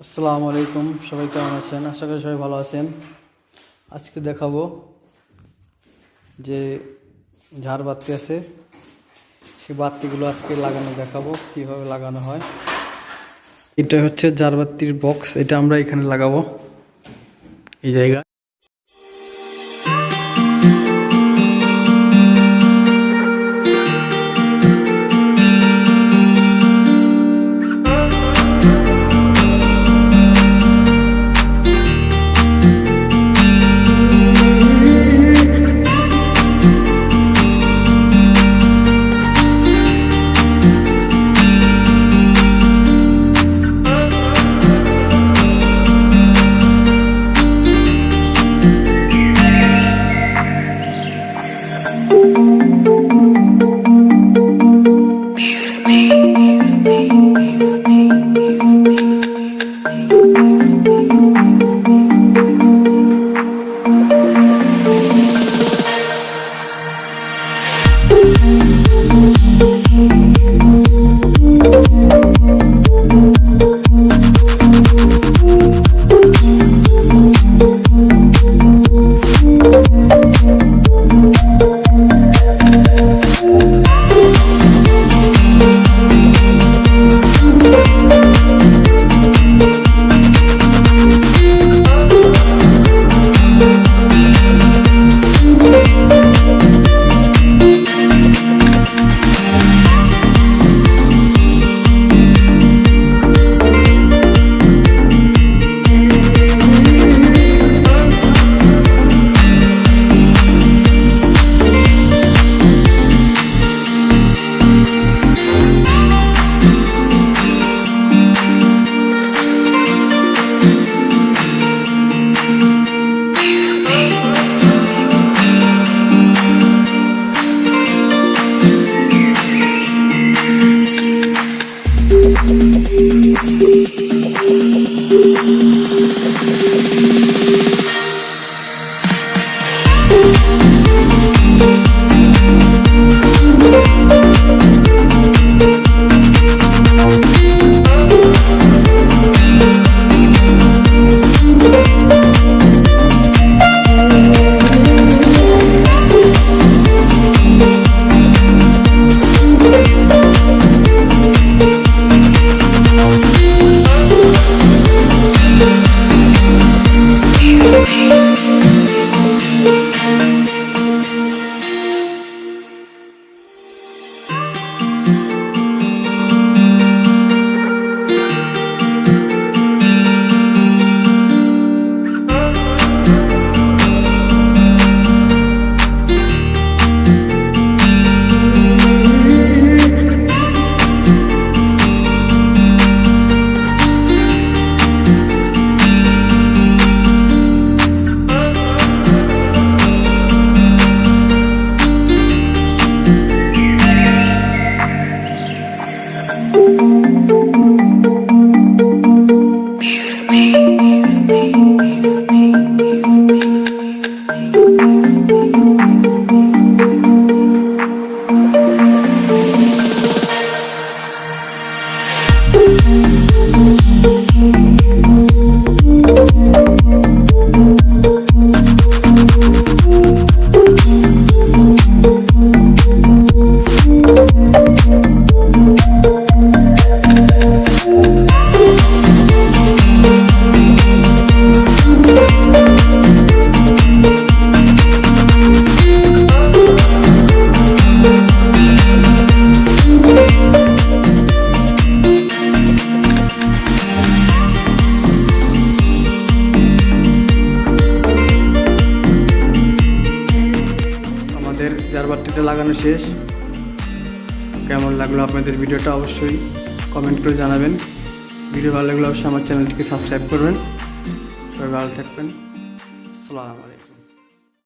আসসালামু আলাইকুম, সবাই কেমন আছেন? আশা করি সবাই ভালো আছেন। আজকে দেখাবো যে ঝাড় বাতি আছে, সেই বাতিগুলো আজকে লাগানো দেখাবো, কিভাবে লাগানো হয়। এটা হচ্ছে ঝাড় বাতির বক্স, এটা আমরা এখানে লাগাবো এই জায়গা। ঝাড়বাতিটা লাগানো শেষ। কেমন লাগলো আপনাদের ভিডিওটা অবশ্যই কমেন্ট করে জানাবেন। ভিডিও ভালো লাগলে অবশ্যই আমার চ্যানেলটিকে সাবস্ক্রাইব করবেন। সবাই ভালো থাকবেন। আসসালামু আলাইকুম।